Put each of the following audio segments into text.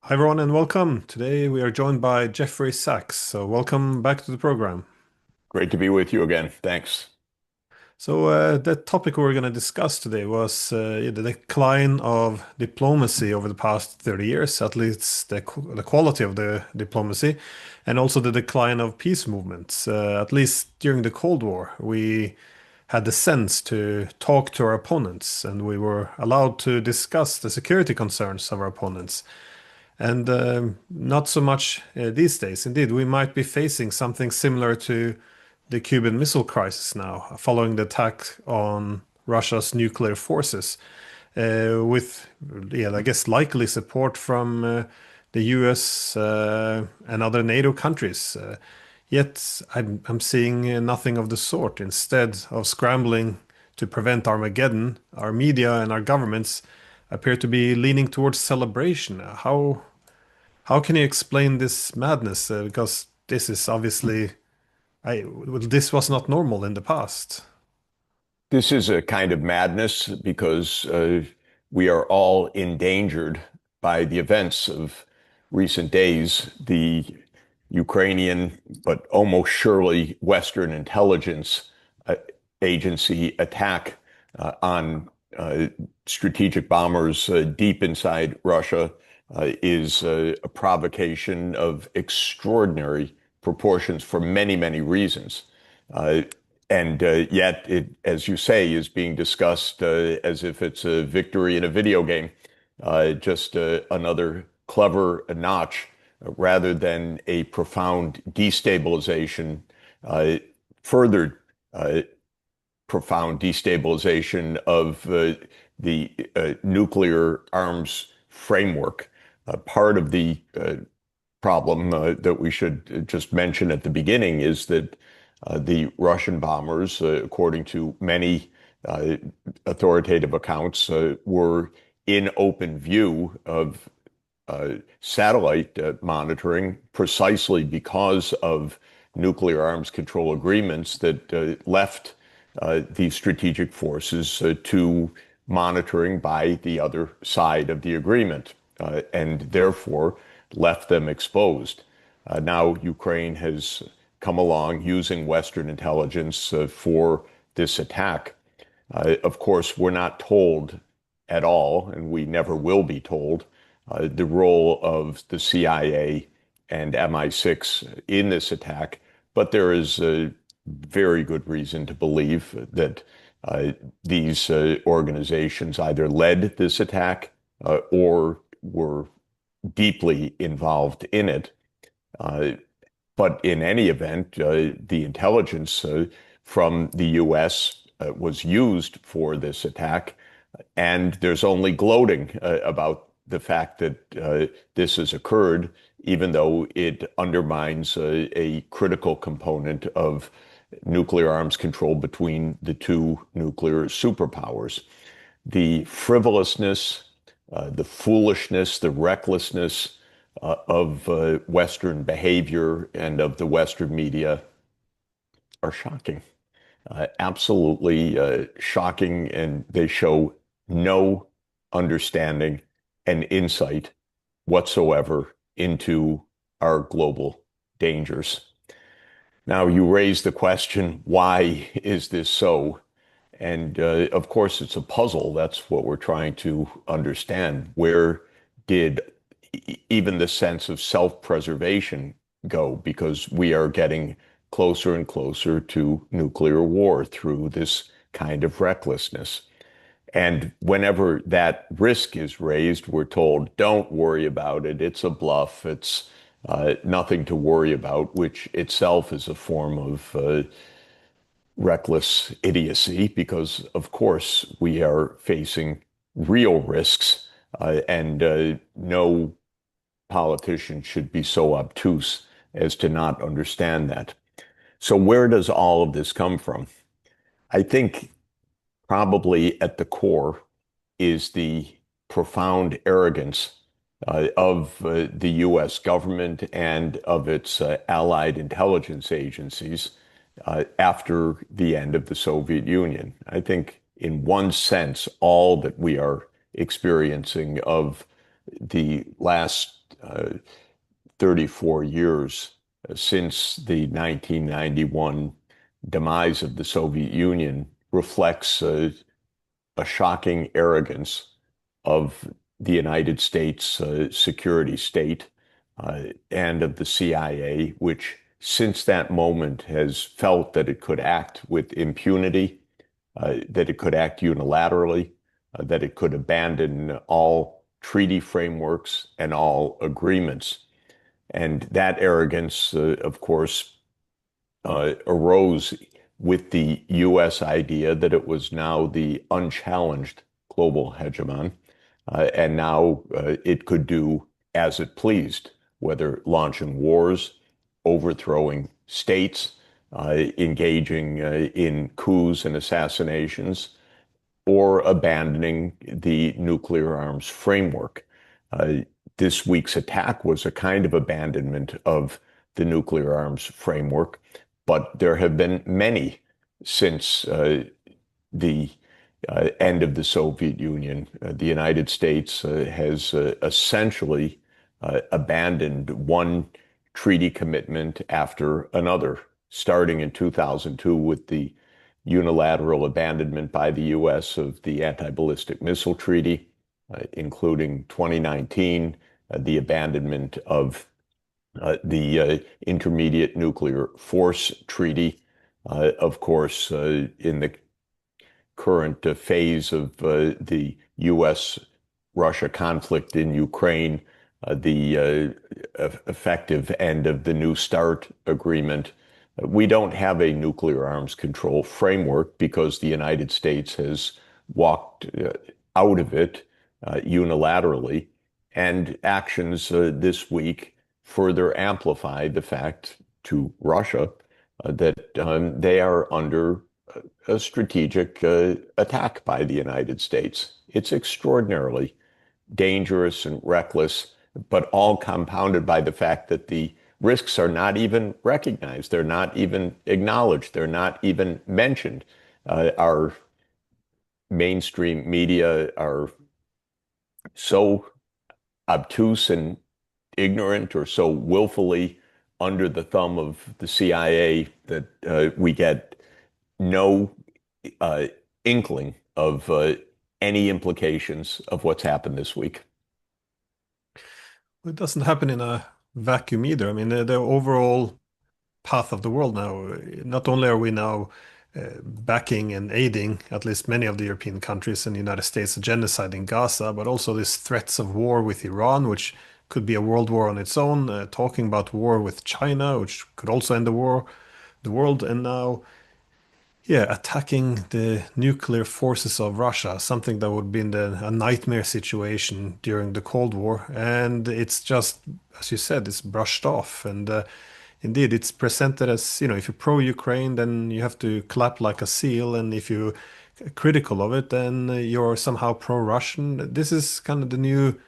Hi everyone and welcome. Today we are joined by Jeffrey Sachs. So welcome back to the program. Great to be with you again. Thanks. The topic we're going to discuss today was the decline of diplomacy over the past 30 years, at least the quality of the diplomacy, and also the decline of peace movements. At least during the Cold War, we had the sense to talk to our opponents and we were allowed to discuss the security concerns of our opponents. And not so much these days. Indeed, we might be facing something similar to the Cuban Missile Crisis now, following the attack on Russia's nuclear forces, with, yeah, I guess, likely support from the US and other NATO countries. Yet I'm seeing nothing of the sort. Instead of scrambling to prevent Armageddon, our media and our governments appear to be leaning towards celebration. How can you explain this madness? Because this is obviously, well, this was not normal in the past. This is a kind of madness because we are all endangered by the events of recent days. The Ukrainian, but almost surely Western intelligence uh, agency attack on strategic bombers deep inside Russia is a provocation of extraordinary proportions for many, many reasons. Uh, and yet, it, as you say, is being discussed as if it's a victory in a video game, just another clever notch rather than a profound destabilization, further profound destabilization of the nuclear arms framework. Part of the problem that we should just mention at the beginning is that the Russian bombers, according to many uh, authoritative accounts, were in open view of satellite monitoring precisely because of nuclear arms control agreements that left the strategic forces to monitoring by the other side of the agreement, and therefore left them exposed. Now Ukraine has come along using Western intelligence for this attack. Of course, we're not told at all, and we never will be told, the role of the CIA and MI6 in this attack, but there is a very good reason to believe that uh, these organizations either led this attack or were deeply involved in it. Uh, but in any event, the intelligence from the US was used for this attack, and there's only gloating about the fact that this has occurred, even though it undermines a critical component of nuclear arms control between the two nuclear superpowers. The frivolousness, the foolishness, the recklessness of Western behavior and of the Western media are shocking. Absolutely shocking, and they show no understanding and insight whatsoever into our global dangers. Now, you raise the question, why is this so? And of course, it's a puzzle. That's what we're trying to understand. Where did even the sense of self-preservation go? Because we are getting closer and closer to nuclear war through this kind of recklessness. And whenever that risk is raised, we're told, don't worry about it. It's a bluff. It's nothing to worry about, which itself is a form of reckless idiocy because, of course, we are facing real risks, and no politician should be so obtuse as to not understand that. So, where does all of this come from? I think probably at the core is the profound arrogance of the US government and of its allied intelligence agencies after the end of the Soviet Union. I think, in one sense, all that we are experiencing of the last 34 years since the 1991 demise of the Soviet Union reflects a shocking arrogance of the United States security state and of the CIA, which since that moment has felt that it could act with impunity, that it could act unilaterally, that it could abandon all treaty frameworks and all agreements. And that arrogance, of course, arose with the US idea that it was now the unchallenged global hegemon. And now it could do as it pleased, whether launching wars, overthrowing states, engaging in coups and assassinations, or abandoning the nuclear arms framework. Uh, this week's attack was a kind of abandonment of the nuclear arms framework, but there have been many since the end of the Soviet Union. The United States has essentially abandoned one treaty commitment after another, starting in 2002 with the unilateral abandonment by the US of the anti-ballistic missile treaty, including 2019, the abandonment of the Intermediate Nuclear Force Treaty. Of course, in the current phase of the US-Russia conflict in Ukraine, the effective end of the New START agreement. We don't have a nuclear arms control framework because the United States has walked out of it unilaterally. And actions this week further amplify the fact to Russia that they are under a strategic attack by the United States. It's extraordinarily dangerous and reckless, but all compounded by the fact that the risks are not even recognized. They're not even acknowledged. They're not even mentioned. Our mainstream media are so obtuse and ignorant or so willfully under the thumb of the CIA that we get no inkling of any implications of what's happened this week. It doesn't happen in a vacuum either. I mean, the overall path of the world now, not only are we now backing and aiding at least many of the European countries and the United States genocide in Gaza, but also these threats of war with Iran, which could be a world war on its own, talking about war with China, which could also end the world, and now, yeah, attacking the nuclear forces of Russia, something that would be a nightmare situation during the Cold War. And it's just, as you said, it's brushed off. And indeed, it's presented as, if you're pro-Ukraine, then you have to clap like a seal. And if you're critical of it, then you're somehow pro-Russian. This is kind of the new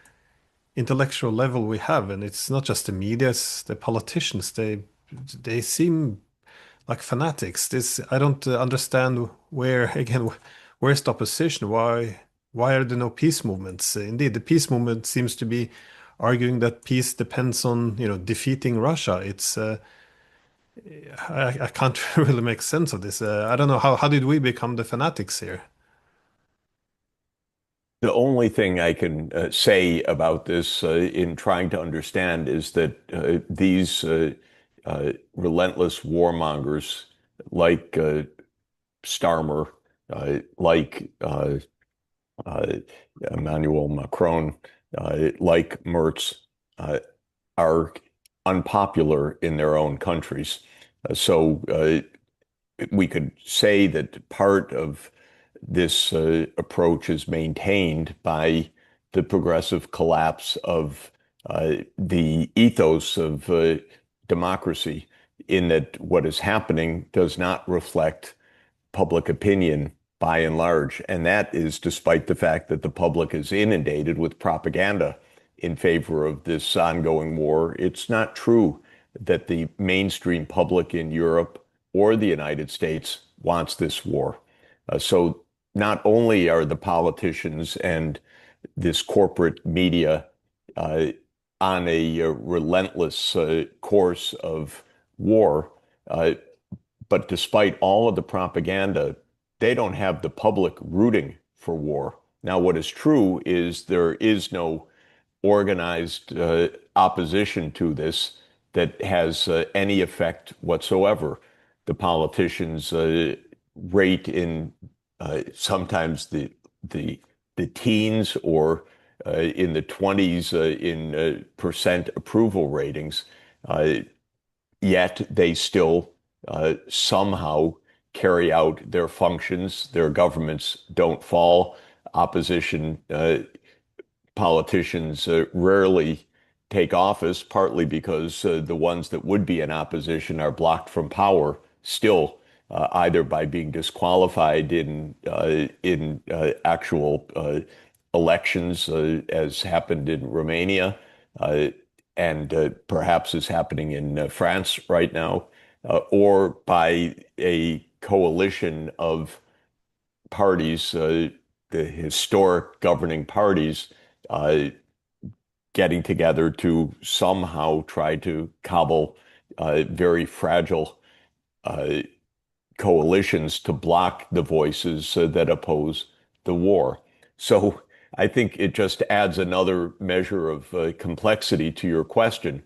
intellectual level we have. And it's not just the media, it's the politicians. They seem like fanatics. This I don't understand where again where's the opposition? Why are there no peace movements? Indeed, the peace movement seems to be arguing that peace depends on defeating Russia. It's I can't really make sense of this. I don't know how did we become the fanatics here? The only thing I can say about this in trying to understand is that these relentless warmongers like Starmer, like uh, Emmanuel Macron, like Merz, uh, are unpopular in their own countries. So we could say that part of this approach is maintained by the progressive collapse of the ethos of democracy, in that what is happening does not reflect public opinion by and large. And that is despite the fact that the public is inundated with propaganda in favor of this ongoing war. It's not true that the mainstream public in Europe or the United States wants this war. So not only are the politicians and this corporate media on a relentless course of war. Uh, but despite all of the propaganda, they don't have the public rooting for war. Now, what is true is there is no organized opposition to this that has any effect whatsoever. The politicians rate in sometimes the the teens or in the 20s in percent approval ratings. Uh, Yet they still somehow carry out their functions. Their governments don't fall. Opposition politicians rarely take office, partly because the ones that would be in opposition are blocked from power still, either by being disqualified in actual elections, as happened in Romania, uh, and perhaps is happening in France right now, or by a coalition of parties, the historic governing parties, uh, getting together to somehow try to cobble very fragile uh, coalitions to block the voices that oppose the war. So I think it just adds another measure of complexity to your question,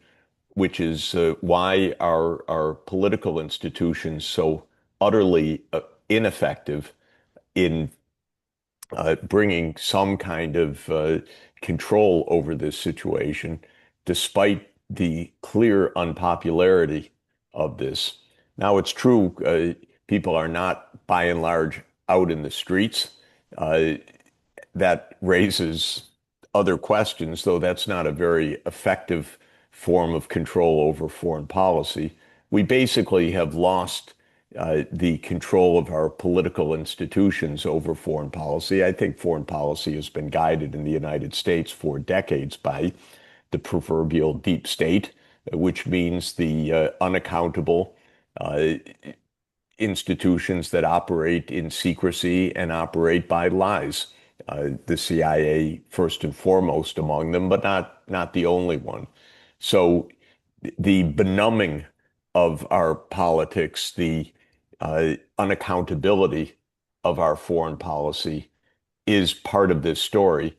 which is why are our political institutions so utterly ineffective in bringing some kind of control over this situation, despite the clear unpopularity of this. Now, it's true, people are not by and large out in the streets. Uh, that raises other questions, though that's not a very effective form of control over foreign policy. We basically have lost the control of our political institutions over foreign policy. I think foreign policy has been guided in the United States for decades by the proverbial deep state, which means the unaccountable uh, institutions that operate in secrecy and operate by lies. The CIA, first and foremost among them, but not the only one. So the benumbing of our politics, the unaccountability of our foreign policy is part of this story.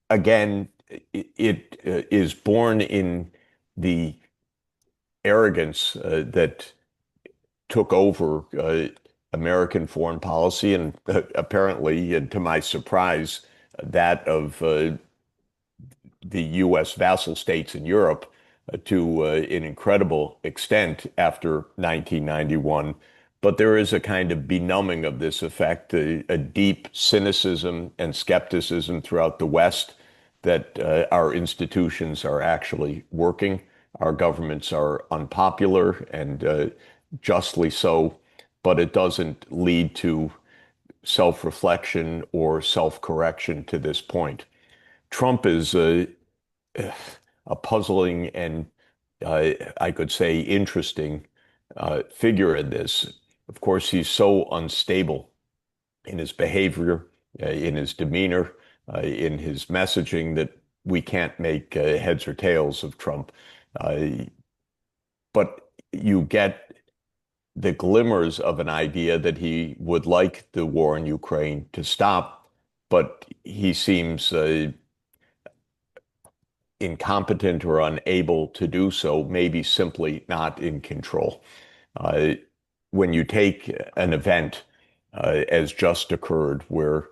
Again, it is born in the arrogance that took over American foreign policy, and apparently, and to my surprise, that of the U.S. vassal states in Europe to an incredible extent after 1991. But there is a kind of benumbing of this effect, a deep cynicism and skepticism throughout the West that our institutions are actually working. Our governments are unpopular and justly so, but it doesn't lead to self-reflection or self-correction to this point. Trump is a puzzling and I could say interesting figure in this. Of course, he's so unstable in his behavior, in his demeanor, in his messaging that we can't make heads or tails of Trump. Uh, but you get the glimmers of an idea that he would like the war in Ukraine to stop, but he seems incompetent or unable to do so, maybe simply not in control. Uh, when you take an event as just occurred, where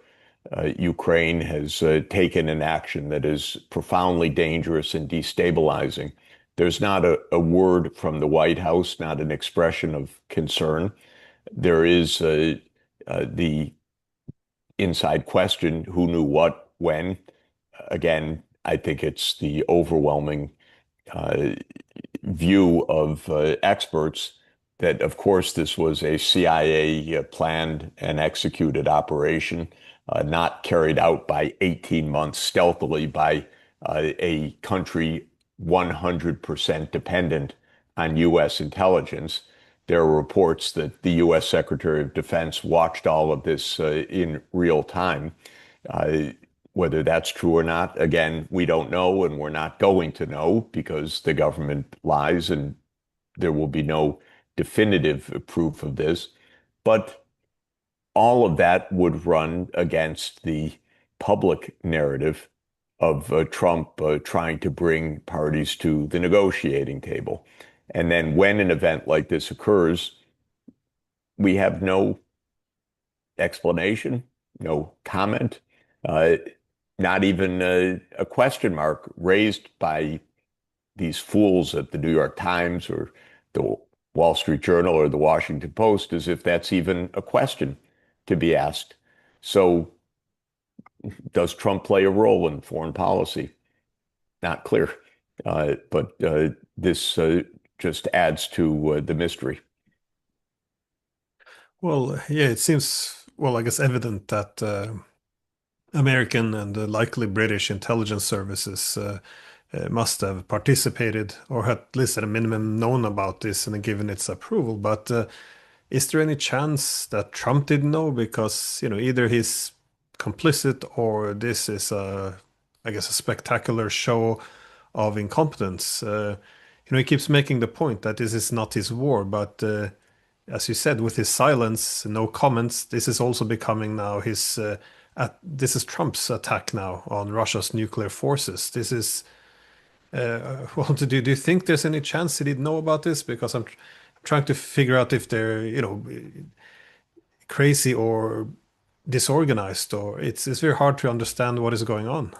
Ukraine has taken an action that is profoundly dangerous and destabilizing, there's not a word from the White House, not an expression of concern. There is the inside question, who knew what, when? Again, I think it's the overwhelming uh, view of experts that, of course, this was a CIA planned and executed operation, not carried out by 18 months stealthily by a country 100% dependent on U.S. intelligence. There are reports that the U.S. Secretary of Defense watched all of this in real time. Uh, Whether that's true or not, again, we don't know, and we're not going to know because the government lies and there will be no definitive proof of this. But all of that would run against the public narrative of Trump trying to bring parties to the negotiating table. And then when an event like this occurs, we have no explanation, no comment, uh, not even a question mark raised by these fools at the New York Times or the Wall Street Journal or the Washington Post, as if that's even a question to be asked. So, does Trump play a role in foreign policy? Not clear. But this just adds to the mystery. Well, yeah, it seems, well, I guess evident that American and likely British intelligence services must have participated or at least at a minimum known about this and given its approval. But is there any chance that Trump didn't know? Because, either he's complicit or this is I guess, a spectacular show of incompetence. He keeps making the point that this is not his war, but as you said, with his silence, no comments, this is also becoming now this is Trump's attack now on Russia's nuclear forces. This is, well, do you think there's any chance he didn't know about this? Because I'm trying to figure out if they're, crazy or disorganized, or it's very hard to understand what is going on.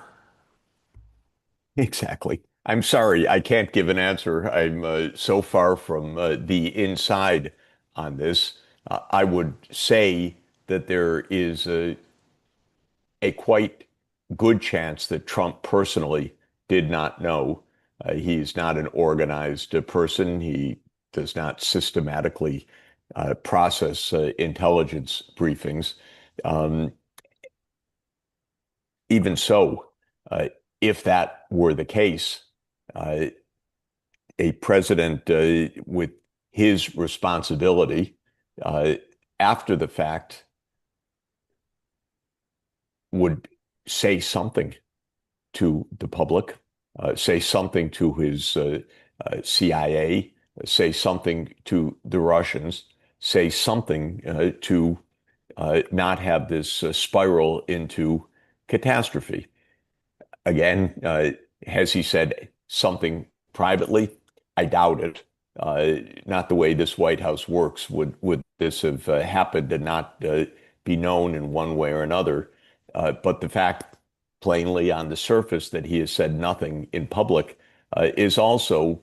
Exactly. I'm sorry, I can't give an answer. I'm so far from the inside on this. I would say that there is a quite good chance that Trump personally did not know. He's not an organized person. He does not systematically process intelligence briefings. Um, Even so, if that were the case, uh, a president with his responsibility uh, after the fact would say something to the public, say something to his CIA, say something to the Russians, say something to not have this spiral into catastrophe. Again, has he said something privately? I doubt it. Not the way this White House works. Would this have happened and not be known in one way or another? But the fact, plainly on the surface, that he has said nothing in public is also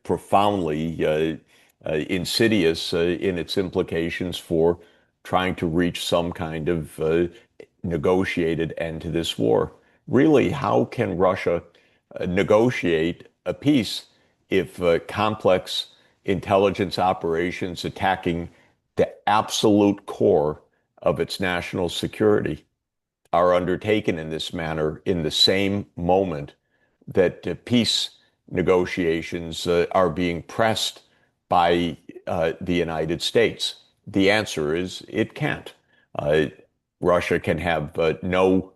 profoundly insidious in its implications for trying to reach some kind of negotiated end to this war. Really, how can Russia negotiate a peace if complex intelligence operations attacking the absolute core of its national security are undertaken in this manner in the same moment that peace negotiations are being pressed by the United States? The answer is it can't. Uh, Russia can have no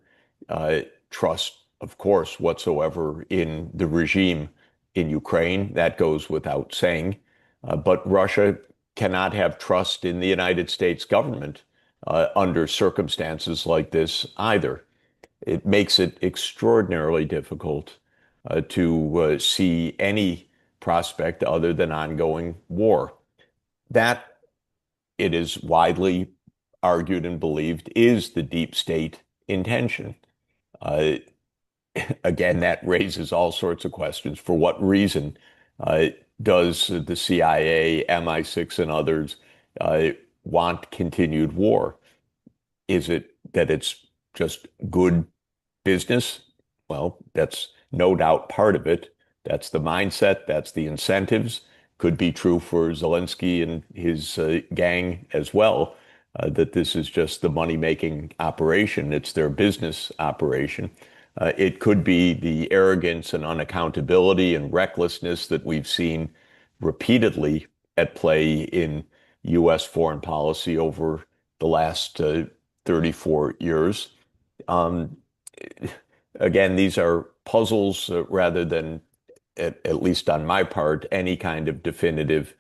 uh, trust, of course, whatsoever in the regime in Ukraine. That goes without saying. But Russia cannot have trust in the United States government under circumstances like this either. It makes it extraordinarily difficult to see any prospect other than ongoing war. That, it is widely argued and believed, is the deep state intention. Uh, Again, that raises all sorts of questions. For what reason uh, does the CIA, MI6, and others uh, want continued war? Is it that it's just good business? Well, that's no doubt part of it. That's the mindset, that's the incentives. Could be true for Zelensky and his gang as well, that this is just the money-making operation. It's their business operation. It could be the arrogance and unaccountability and recklessness that we've seen repeatedly at play in U.S. foreign policy over the last 34 years. Um, again, these are puzzles rather than, at least on my part, any kind of definitive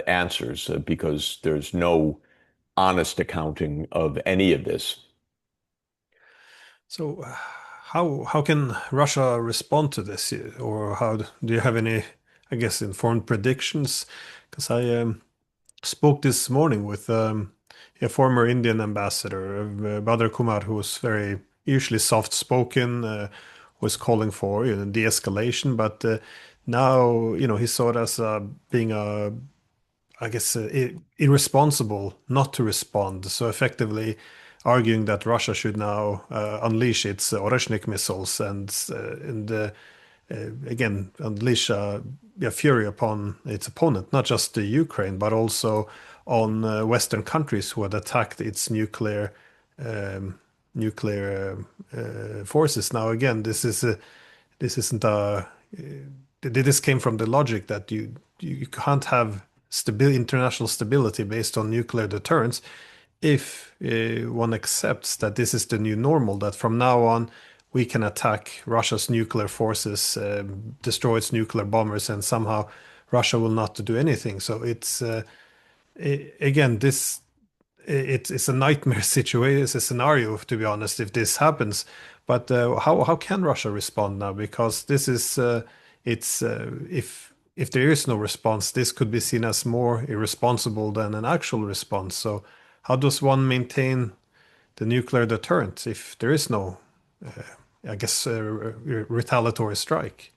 answers because there's no honest accounting of any of this. So, how can Russia respond to this, or do you have any, I guess, informed predictions? Because I spoke this morning with a former Indian ambassador, Badr Kumar, who was very usually soft-spoken, was calling for de-escalation, but now he saw it as being I guess, irresponsible not to respond. So effectively arguing that Russia should now unleash its Oreshnik missiles and again unleash fury upon its opponent, not just the Ukraine, but also on Western countries who had attacked its nuclear forces. Now, again, this isn't this came from the logic that you can't have international stability based on nuclear deterrence if one accepts that this is the new normal, that from now on we can attack Russia's nuclear forces, destroy its nuclear bombers, and somehow Russia will not do anything. So again, it's a nightmare situation. It's a scenario, to be honest, if this happens. But how can Russia respond now? Because this is it's if there is no response, this could be seen as more irresponsible than an actual response. So how does one maintain the nuclear deterrent if there is no, I guess, retaliatory strike?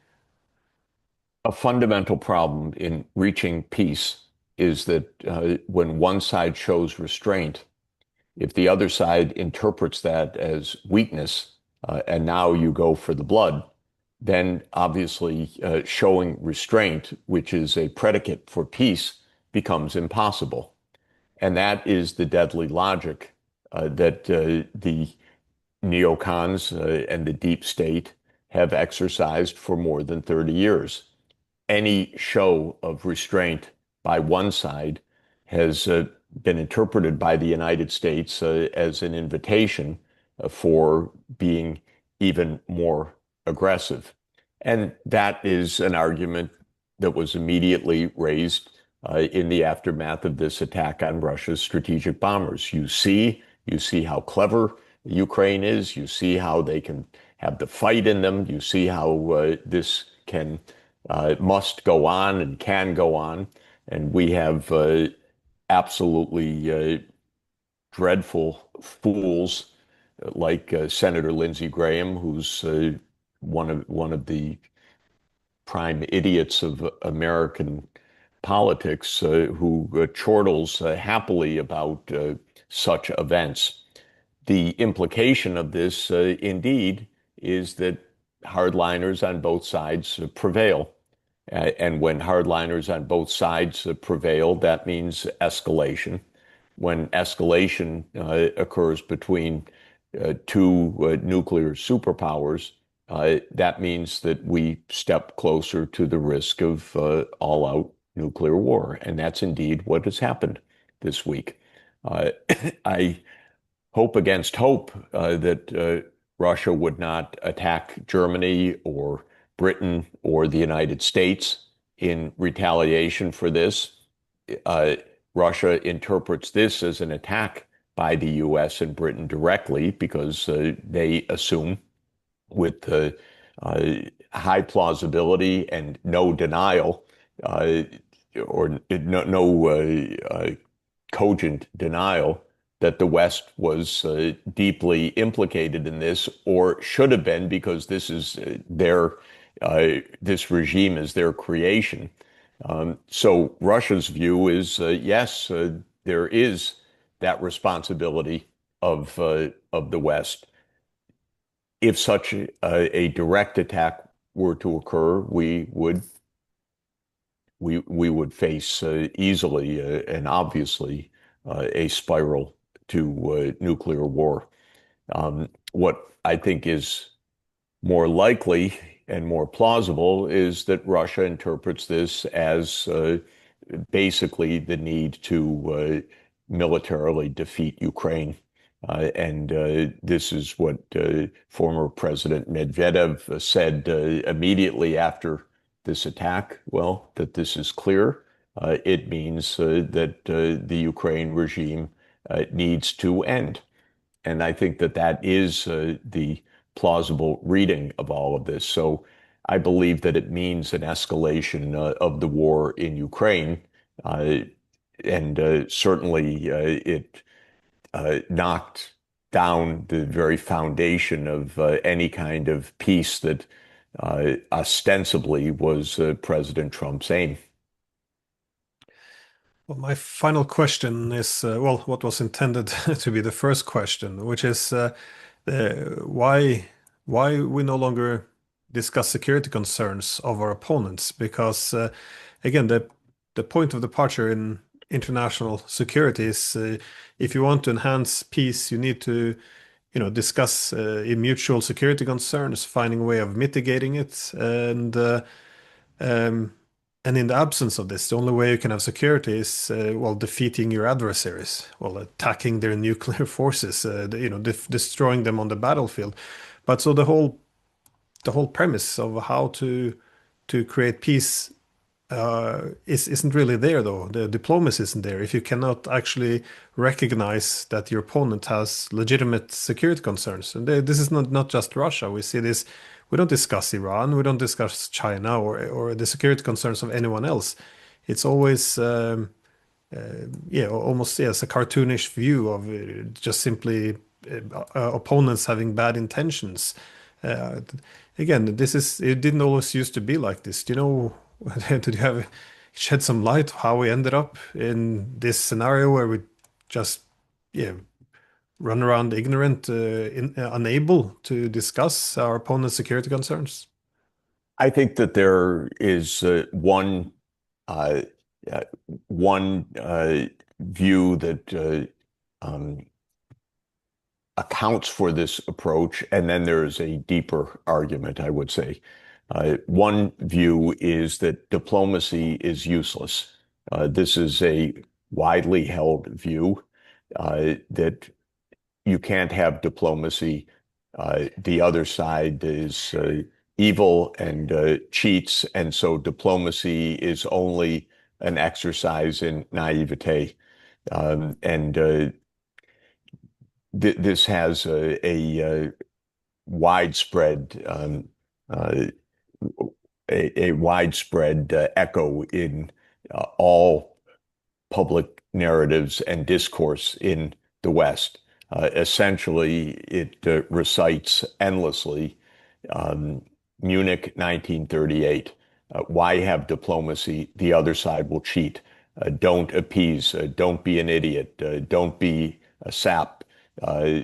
A fundamental problem in reaching peace is that when one side shows restraint, if the other side interprets that as weakness, and now you go for the blood, then obviously showing restraint, which is a predicate for peace, becomes impossible. And that is the deadly logic that the neocons and the deep state have exercised for more than 30 years. Any show of restraint by one side has been interpreted by the United States as an invitation for being even more aggressive. And that is an argument that was immediately raised in the aftermath of this attack on Russia's strategic bombers. You see how clever Ukraine is. You see how they can have the fight in them. You see how this can must go on and can go on. And we have absolutely dreadful fools like Senator Lindsey Graham, who's one of the prime idiots of American politics, who chortles happily about such events. The implication of this, indeed, is that hardliners on both sides prevail. And when hardliners on both sides prevail, that means escalation. When escalation occurs between two nuclear superpowers, that means that we step closer to the risk of all-out nuclear war. And that's indeed what has happened this week. I hope against hope that Russia would not attack Germany or Britain or the United States in retaliation for this. Russia interprets this as an attack by the US and Britain directly because they assume with high plausibility and no denial or no cogent denial that the West was deeply implicated in this, or should have been, because this is this regime is their creation. So Russia's view is yes, there is that responsibility of the West. If such a direct attack were to occur, we would face easily and obviously a spiral to nuclear war. What I think is more likely and more plausible is that Russia interprets this as basically the need to militarily defeat Ukraine And this is what former President Medvedev said immediately after this attack. Well, that this is clear. It means that the Ukraine regime needs to end. And I think that that is the plausible reading of all of this. So I believe that it means an escalation of the war in Ukraine. Uh, and certainly it knocked down the very foundation of any kind of peace that ostensibly was President Trump's aim. Well, my final question is, well, what was intended to be the first question, which is uh, why we no longer discuss security concerns of our opponents? Because again, the point of departure in international security is if you want to enhance peace, you need to, discuss mutual security concerns, finding a way of mitigating it, um, and in the absence of this, the only way you can have security is, well, defeating your adversaries, well, attacking their nuclear forces, destroying them on the battlefield. But so the whole premise of how to create peace isn't really there, though. The diplomacy isn't there. If you cannot actually recognize that your opponent has legitimate security concerns, and this is not just Russia. We see this. We don't discuss Iran. We don't discuss China or the security concerns of anyone else. It's always yeah, almost yes, a cartoonish view of just simply opponents having bad intentions. Uh, Again, it didn't always used to be like this. Do you know, did you have shed some light how we ended up in this scenario where we just, yeah, run around ignorant, unable to discuss our opponent's security concerns? I think that there is uh, uh, one view that um, accounts for this approach, and then there's a deeper argument, I would say. One view is that diplomacy is useless. This is a widely held view that you can't have diplomacy. The other side is evil and cheats, and so diplomacy is only an exercise in naivete. And this has a widespread uh, a widespread echo in all public narratives and discourse in the West. Essentially, it recites endlessly Munich 1938. Why have diplomacy? The other side will cheat. Don't appease. Don't be an idiot. Don't be a sap. Uh,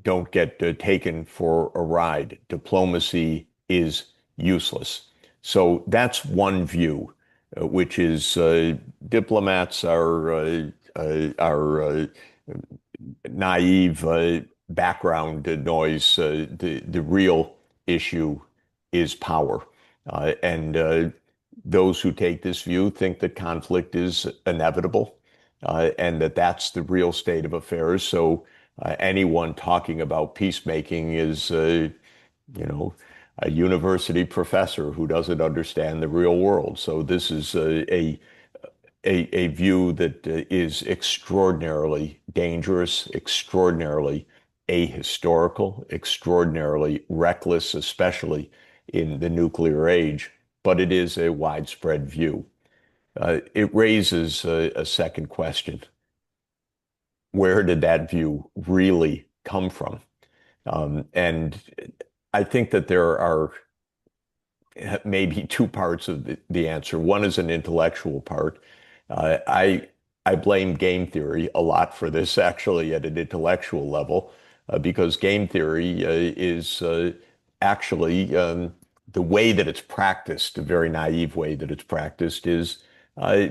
don't get taken for a ride. Diplomacy is useless. So that's one view, which is diplomats are naive background noise. The real issue is power, and those who take this view think that conflict is inevitable, and that that's the real state of affairs. So anyone talking about peacemaking is, a university professor who doesn't understand the real world. So this is a view that is extraordinarily dangerous, extraordinarily ahistorical, extraordinarily reckless, especially in the nuclear age, but it is a widespread view. It raises a second question. Where did that view really come from? And I think that there are maybe two parts of the answer. One is an intellectual part. I blame game theory a lot for this, actually, at an intellectual level, because game theory is actually the way that it's practiced, a very naive way that it's practiced, is uh,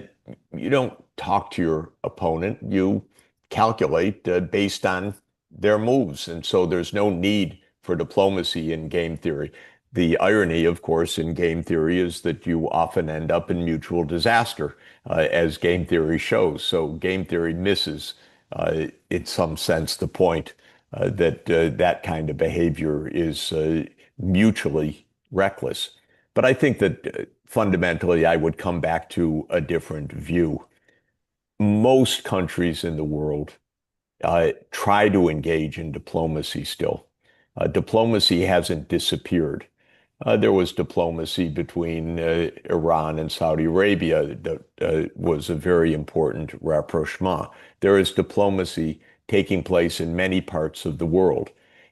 you don't talk to your opponent, you calculate based on their moves. And so there's no need for diplomacy in game theory. The irony, of course, in game theory is that you often end up in mutual disaster, as game theory shows. So game theory misses in some sense, the point that that kind of behavior is mutually reckless. But I think that fundamentally, I would come back to a different view. Most countries in the world try to engage in diplomacy still. Diplomacy hasn't disappeared. There was diplomacy between Iran and Saudi Arabia that was a very important rapprochement. There is diplomacy taking place in many parts of the world.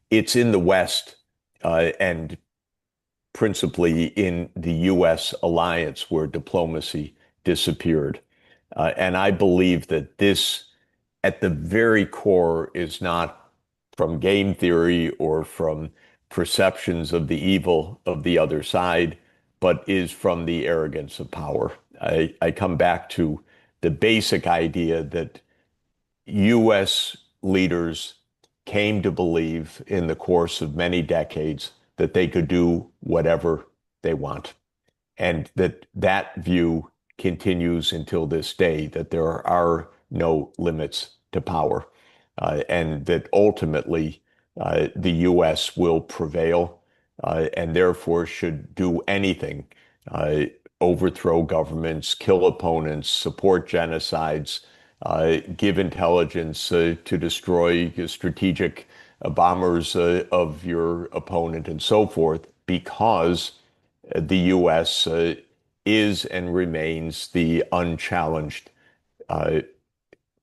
It's in the West and principally in the U.S. alliance where diplomacy disappeared. And I believe that this, at the very core, is not from game theory or from perceptions of the evil of the other side, but is from the arrogance of power. I come back to the basic idea that U.S. leaders came to believe in the course of many decades that they could do whatever they want. And that view continues until this day, that there are no limits to power, and that ultimately the U.S. will prevail and therefore should do anything, overthrow governments, kill opponents, support genocides, give intelligence to destroy strategic bombers of your opponent and so forth, because the U.S. Is and remains the unchallenged uh,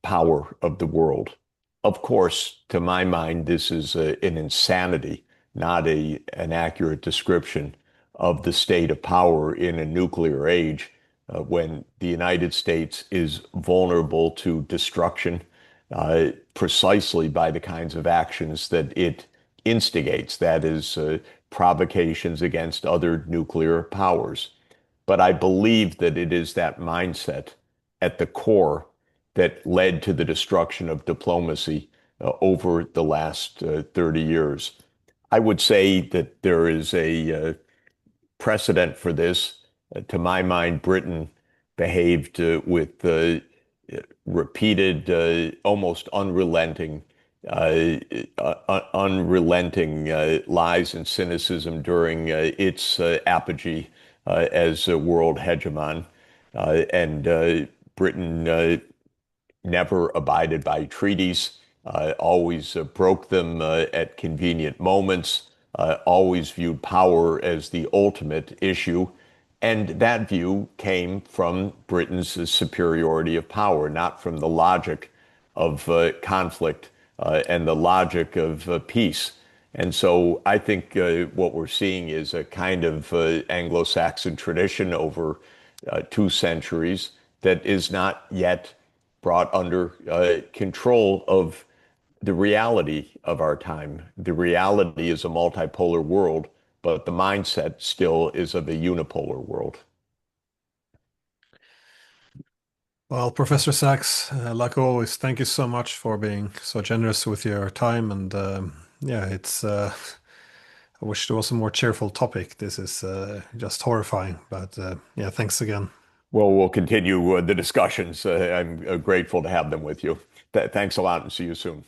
power of the world. Of course, to my mind, this is an insanity, not an accurate description of the state of power in a nuclear age when the United States is vulnerable to destruction precisely by the kinds of actions that it instigates, that is, provocations against other nuclear powers. But I believe that it is that mindset at the core that led to the destruction of diplomacy over the last 30 years. I would say that there is a precedent for this. To my mind, Britain behaved with repeated, almost unrelenting lies and cynicism during its apogee as a world hegemon. And Britain never abided by treaties, always broke them at convenient moments, always viewed power as the ultimate issue. And that view came from Britain's superiority of power, not from the logic of conflict and the logic of peace. And so I think what we're seeing is a kind of Anglo-Saxon tradition over 2 centuries that is not yet brought under control of the reality of our time. The reality is a multipolar world, but the mindset still is of a unipolar world. Well, Professor Sachs, like always, thank you so much for being so generous with your time. And yeah, it's I wish there was a more cheerful topic. This is just horrifying. But yeah, thanks again. Well, we'll continue the discussions. I'm grateful to have them with you. Thanks a lot and see you soon.